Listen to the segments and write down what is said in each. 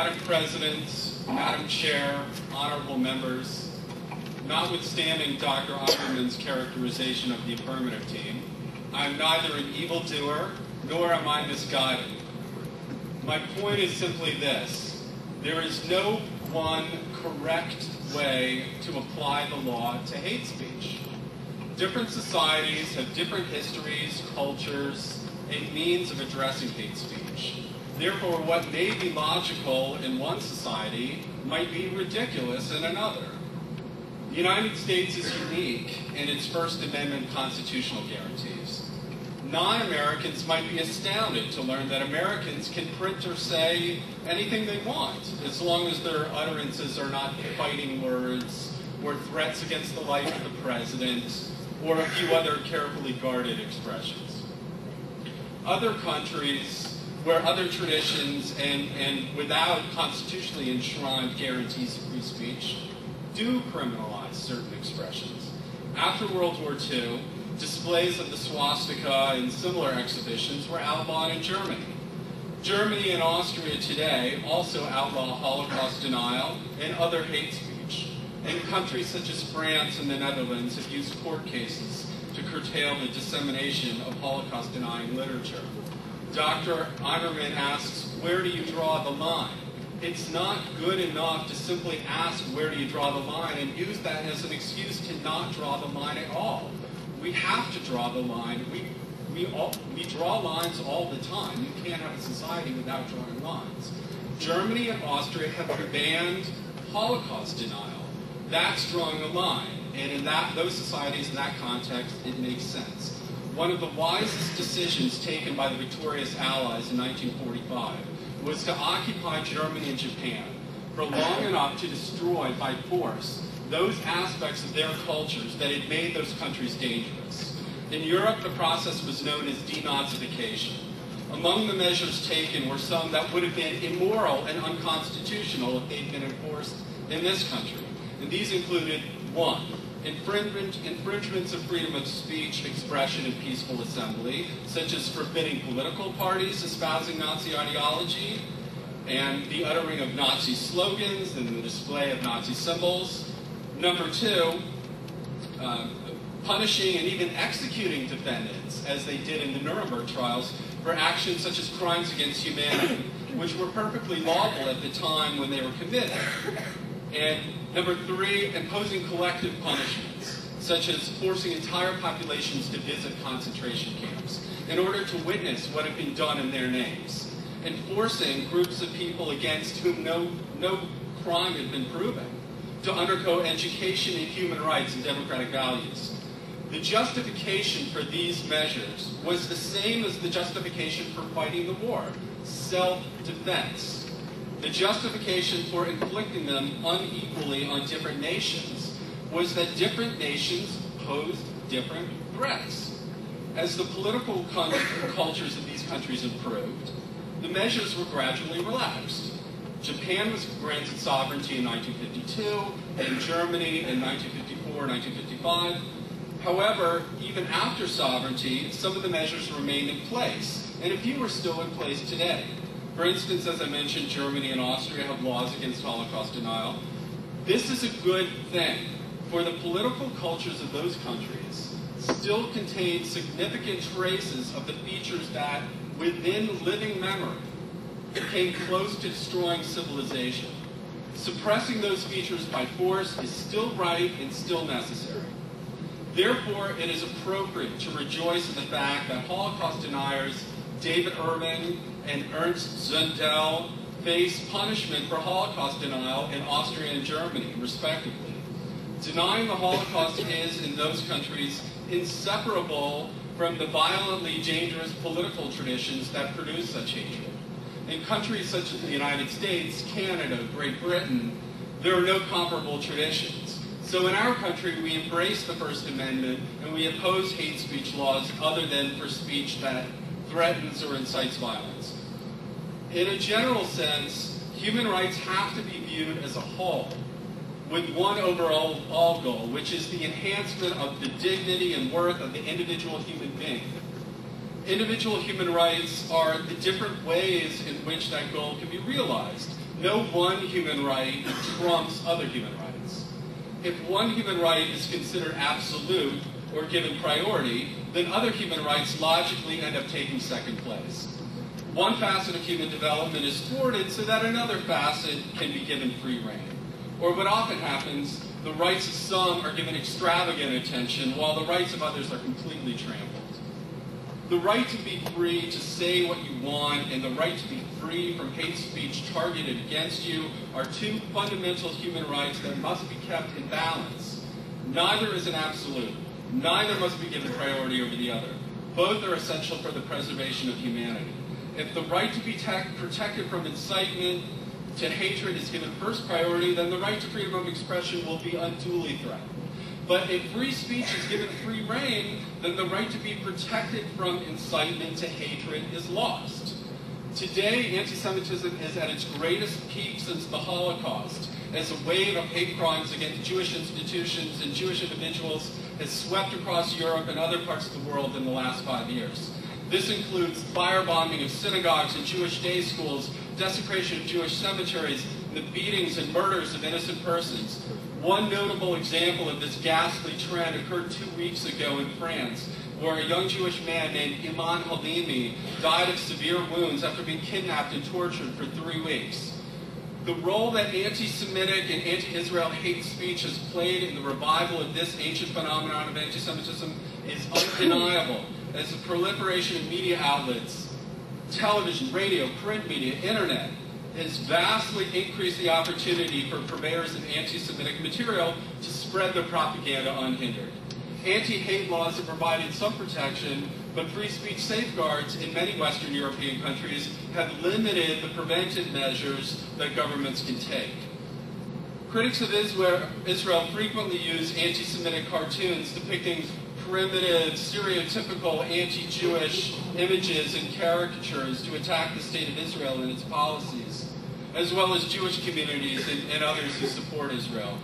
Madam President, Madam Chair, honorable members, notwithstanding Dr. Eimerman's characterization of the affirmative team, I am neither an evildoer nor am I misguided. My point is simply this: there is no one correct way to apply the law to hate speech. Different societies have different histories, cultures, and means of addressing hate speech. Therefore, what may be logical in one society might be ridiculous in another. The United States is unique in its First Amendment constitutional guarantees. Non-Americans might be astounded to learn that Americans can print or say anything they want, as long as their utterances are not fighting words or threats against the life of the president or a few other carefully guarded expressions. Other countries where other traditions and without constitutionally enshrined guarantees of free speech do criminalize certain expressions. After World War II, displays of the swastika and similar exhibitions were outlawed in Germany. Germany and Austria today also outlaw Holocaust denial and other hate speech. And countries such as France and the Netherlands have used court cases to curtail the dissemination of Holocaust-denying literature. Dr. Eimerman asks, where do you draw the line? It's not good enough to simply ask where do you draw the line and use that as an excuse to not draw the line at all. We have to draw the line. We draw lines all the time. You can't have a society without drawing lines. Germany and Austria have banned Holocaust denial. That's drawing the line. And in those societies, in that context, it makes sense. One of the wisest decisions taken by the victorious Allies in 1945 was to occupy Germany and Japan for long enough to destroy by force those aspects of their cultures that had made those countries dangerous. In Europe, the process was known as denazification. Among the measures taken were some that would have been immoral and unconstitutional if they'd been enforced in this country. And these included, 1, infringements of freedom of speech, expression, and peaceful assembly, such as forbidding political parties espousing Nazi ideology, and the uttering of Nazi slogans and the display of Nazi symbols. Number 2, punishing and even executing defendants, as they did in the Nuremberg trials, for actions such as crimes against humanity, which were perfectly lawful at the time when they were committed. And number 3, imposing collective punishments, such as forcing entire populations to visit concentration camps in order to witness what had been done in their names, and forcing groups of people against whom no crime had been proven to undergo education in human rights and democratic values. The justification for these measures was the same as the justification for fighting the war: self-defense. The justification for inflicting them unequally on different nations was that different nations posed different threats. As the political cultures of these countries improved, the measures were gradually relaxed. Japan was granted sovereignty in 1952, and Germany in 1954 and 1955. However, even after sovereignty, some of the measures remained in place, and a few are still in place today. For instance, as I mentioned, Germany and Austria have laws against Holocaust denial. This is a good thing, for the political cultures of those countries still contain significant traces of the features that, within living memory, came close to destroying civilization. Suppressing those features by force is still right and still necessary. Therefore, it is appropriate to rejoice in the fact that Holocaust deniers David Irving and Ernst Zundel face punishment for Holocaust denial in Austria and Germany, respectively. Denying the Holocaust is, in those countries, inseparable from the violently dangerous political traditions that produce such hatred. In countries such as the United States, Canada, Great Britain, there are no comparable traditions. So in our country, we embrace the First Amendment and we oppose hate speech laws other than for speech that threatens or incites violence. In a general sense, human rights have to be viewed as a whole, with one overall goal, which is the enhancement of the dignity and worth of the individual human being. Individual human rights are the different ways in which that goal can be realized. No one human right trumps other human rights. If one human right is considered absolute or given priority, then other human rights logically end up taking second place. One facet of human development is thwarted so that another facet can be given free rein. Or what often happens, the rights of some are given extravagant attention while the rights of others are completely trampled. The right to be free to say what you want and the right to be free from hate speech targeted against you are two fundamental human rights that must be kept in balance. Neither is an absolute. Neither must be given priority over the other. Both are essential for the preservation of humanity. If the right to be protected from incitement to hatred is given first priority, then the right to freedom of expression will be unduly threatened. But if free speech is given free rein, then the right to be protected from incitement to hatred is lost. Today, anti-Semitism is at its greatest peak since the Holocaust, as a wave of hate crimes against Jewish institutions and Jewish individuals has swept across Europe and other parts of the world in the last 5 years. This includes firebombing of synagogues and Jewish day schools, desecration of Jewish cemeteries, and the beatings and murders of innocent persons. One notable example of this ghastly trend occurred 2 weeks ago in France, where a young Jewish man named Iman Halimi died of severe wounds after being kidnapped and tortured for 3 weeks. The role that anti-Semitic and anti-Israel hate speech has played in the revival of this ancient phenomenon of anti-Semitism is undeniable, as the proliferation of media outlets, television, radio, print media, internet, has vastly increased the opportunity for purveyors of anti-Semitic material to spread their propaganda unhindered. Anti-hate laws have provided some protection, but free speech safeguards in many Western European countries have limited the preventive measures that governments can take. Critics of Israel frequently use anti-Semitic cartoons depicting primitive, stereotypical anti-Jewish images and caricatures to attack the state of Israel and its policies, as well as Jewish communities and others who support Israel.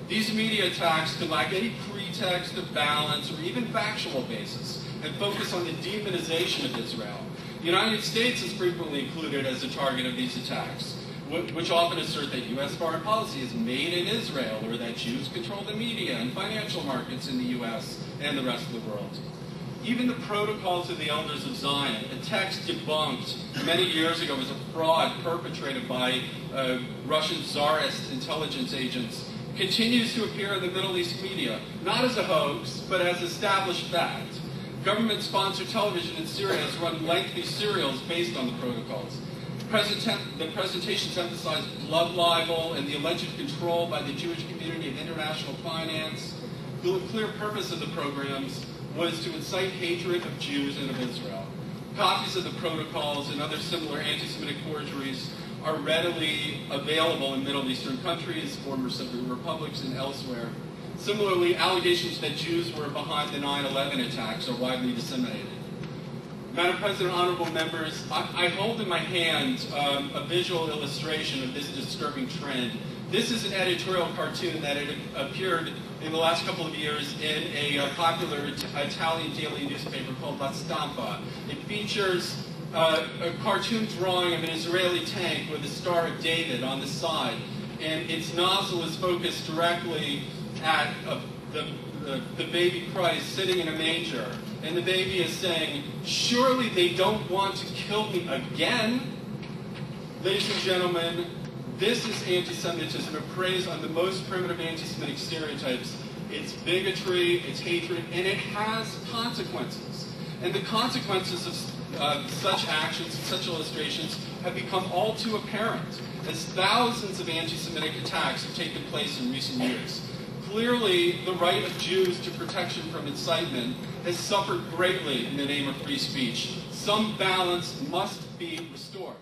These media attacks can lack any pretext of balance or even factual basis and focus on the demonization of Israel. The United States is frequently included as a target of these attacks, which often assert that U.S. foreign policy is made in Israel or that Jews control the media and financial markets in the U.S. and the rest of the world. Even the Protocols of the Elders of Zion, a text debunked many years ago as a fraud perpetrated by Russian Tsarist intelligence agents, continues to appear in the Middle East media, not as a hoax, but as established fact. Government-sponsored television in Syria has run lengthy serials based on the protocols. The presentations emphasize blood libel and the alleged control by the Jewish community of international finance. The clear purpose of the programs was to incite hatred of Jews and of Israel. Copies of the protocols and other similar anti-Semitic forgeries are readily available in Middle Eastern countries, former Soviet republics, and elsewhere. Similarly, allegations that Jews were behind the 9/11 attacks are widely disseminated. Madam President, honorable members, I hold in my hand a visual illustration of this disturbing trend. This is an editorial cartoon that had appeared in the last couple of years in a popular Italian daily newspaper called La Stampa. It features a cartoon drawing of an Israeli tank with the Star of David on the side, and its nozzle is focused directly at the baby Christ sitting in a manger. And the baby is saying, "Surely they don't want to kill me again?" Ladies and gentlemen, this is anti-Semitism. It preys on the most primitive anti-Semitic stereotypes. It's bigotry, it's hatred, and it has consequences. And the consequences of such actions, such illustrations, have become all too apparent, as thousands of anti-Semitic attacks have taken place in recent years. Clearly, the right of Jews to protection from incitement has suffered greatly in the name of free speech. Some balance must be restored.